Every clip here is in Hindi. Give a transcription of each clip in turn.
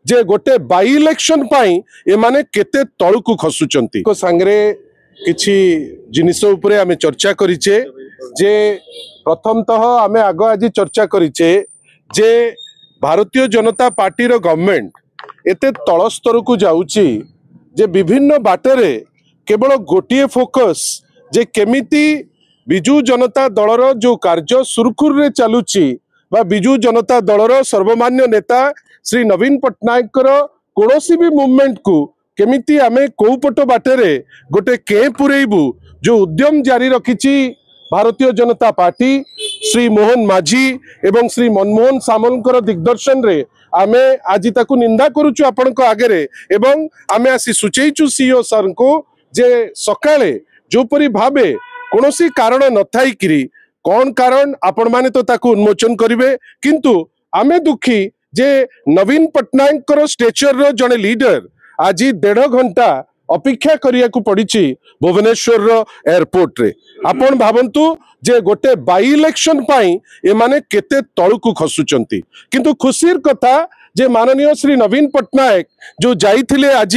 जे गोटे बाई इलेक्शन पाई एमाने केते तळकु खसुचंती को सांगरे किछि जिनिस उपरे आमे चर्चा करिचे जे प्रथमतः आमे आग आज चर्चा करिचे जे भारतीय जनता पार्टी रो गवर्नमेंट एते तळ स्तर को जाउची जे विभिन्न बाटरे केवल गोटे फोकस जे केमिति बिजू जनता दलर जो कार्य सुरखुर रे चलुची बा बिजू जनता दलर सर्वमान्य नेता श्री नवीन पट्टनायक कौनसी भी मूवमेंट को केमिति आमे कोपट बाटरे गोटे के पुरेबू जो उद्यम जारी रखिची भारतीय जनता पार्टी श्री मोहन माझी एवं श्री मनमोहन सामलकर दिग्दर्शन रे आमे आज ताकू निंदा करूचु आपनक आगे एवं आमे आसी सूचेइचु सीओ सर को जे सकाळे जोपरी भाबे कौनसी कारण न थाई किरी कौन कारण आपण माने तो ताकू उन्मोचन करिवे किंतु आमे दुखी जे नवीन पट्टनायक स्टेचर रो जने लीडर आज 1.5 घंटा अपेक्षा करिया को पड़िछि भुवनेश्वर एयरपोर्ट रे आपण भावंतु जे गोटे बाई इलेक्शन पाई एमाने केते तळकु खसुचंती किंतु खुशीर कथा जे माननीय श्री नवीन पट्टनायक जो जाइथिले आज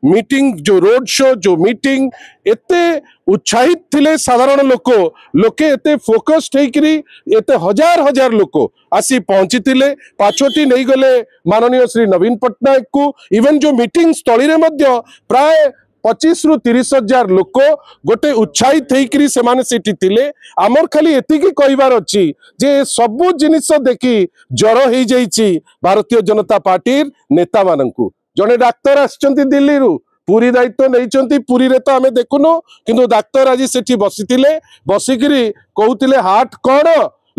मीटिंग जो रोड शो जो मीटिंग एते उत्साहित थिले साधारण लोके एते फोकस्ड हेकरी एते हजार हजार लोक आसी पहुंची थिले पाछोटी नहीं गले माननीय श्री नवीन पट्टनायक को इवन जो मीटिंग स्थली रे मध्य प्राय 25 रु 30 हजार लोक गोटे उत्साहित हेकरी से माने सेठी थिले आमर खाली एतिकी कहिबार अछि जे सबु जिनिस देखि जरो हे जाइछि भारतीय जनता पार्टी नेता माननकु जने डाक्टर आछंती दिल्ली रु पूरी दायित्व नहीं पूरी रे तो आमे देखुनो किंतु डाक्टर आज सेठी बसिथिले बसिकरी कहउथिले हार्ट कौन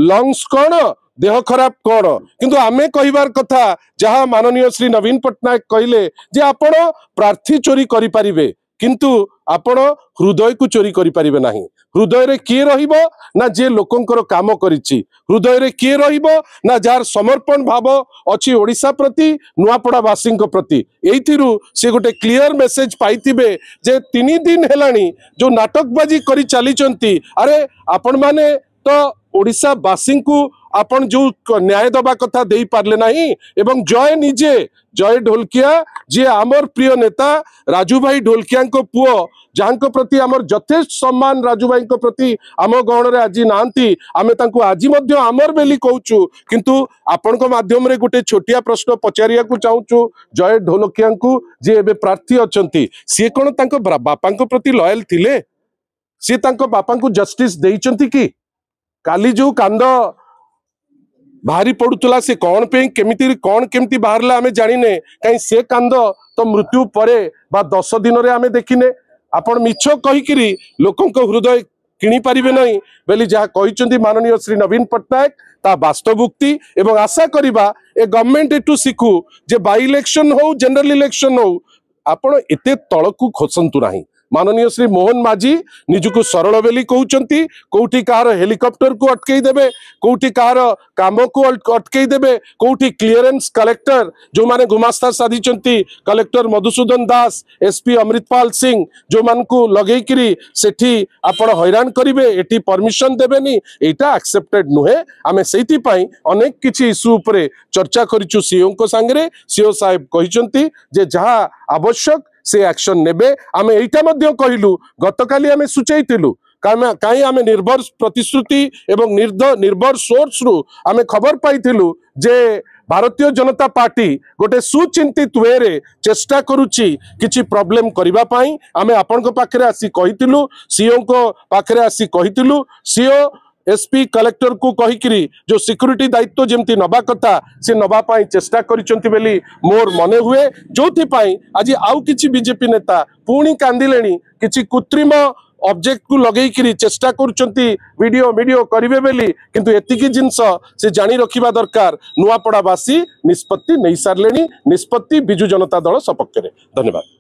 लंग्स कौन देह खराब कौन किंतु आमे कहिबार कथा जहाँ माननीय श्री नवीन पट्टनायक कहले जे आपण प्रार्थी चोरी करि परिबे किंतु आपण हृदय को चोरी करि परिबे नाही हृदय रे किए रहिबो ना जे लोकंकर काम करिछि हृदय रे किए रहिबो ना जार समर्पण भाव अछि ओडिसा प्रति नुआपड़ा वासी प्रति एइथिरु से गोटे क्लियर मेसेज पाइथिबे जे 3 दिन हेलानी जो नाटकबाजी करि चलीचंती अरे आपण माने तो ओडिसा वासी को आपण जो न्याय दबा कथा दे पारले नाही एवं जय निजे जय ढोलकिया जे आमर प्रिय नेता राजू भाई ढोलकिया को पुओ जहां प्रति आमर यथेष्ट सम्मान राजू भाई को प्रति आम गहण रे आज नांती आमे तांको आज मध्य आमर बेली कहूचु किंतु आपण को माध्यम रे गोटे छोटिया प्रश्न पचारिया को चाहूचु जय ढोलकिया को जे एबे प्रार्थी अछंती से कोन तांको बापा को प्रति लॉयल थिले से तांको बापा को जस्टिस देइचंती कि काली जो कांद भारी पड़ुला से कौन पे केमिति बाहरला आमे जानिने कहीं से कांद तो मृत्यु परे बा 10 दिन रे आमे देखिने आपण मिछ कहिकिरी लोकंक हृदय किणी पारिबे नहीं बेली जहाँ कहिचंती माननीय श्री नवीन पट्टनायक ता वास्तवोक्ति एवं आशा करिबा ए गवर्नमेंट एटू सिखु जे बाई इलेक्शन हो जनरल इलेक्शन हो आपण एते तळकु खोसंतु नाही माननीय श्री मोहन माझी निजुको सरल बेली कहउचंती कोठी कार हेलिकॉप्टर को अटकई देबे कोठी कार काम को अटकई देबे कोठी क्लियरेंस कलेक्टर जो माने गुमास्ता साधिचंती कलेक्टर मधुसूदन दास एसपी अमृतपाल सिंह जो मान को लगेकिरी सेठी आपण हैरान करिवे एटी परमिशन देबेनी एटा एक्सेप्टेड नुहे आमे सेति पई अनेक किछि इशू उपरे चर्चा करिचु सीओ को संगरे सीओ साहेब कहिचंती जे जहा आवश्यक से एक्शन नेबे आमे एटा मध्य कहिलु गतकाली आमे सुचैतिलु काई आमे निर्भर प्रतिश्रुति एवं निर्भर सोर्स रु आमे खबर पाइथिलु जे भारतीय जनता पार्टी गोटे सुचिंतित वे रे चेष्टा करूची किछि प्रॉब्लम करिबा पाई आमे आपन को पाखरे आसी कहितिलु सीओ को पाखरे आसी कहितिलु सीओ एसपी कलेक्टर को कहिकिरी जो सिक्योरिटी दायित्व जेमती नबा कथा से नबा पाई चेष्टा करिसंती बेली मोर मने हुए जोथि पाई आज आउ किछि बीजेपी नेता पुणी कांदिलेनी किछि कृत्रिम ऑब्जेक्ट को लगेकिरी चेष्टा करुचंती वीडियो करिवे बेली किंतु एतिकी जिंस से जानी रखिबा दरकार नुआपड़ावासी निष्पत्ति नहीं सारलेनी निष्पत्ति बिजू जनता दल सपक्ष रे धन्यवाद।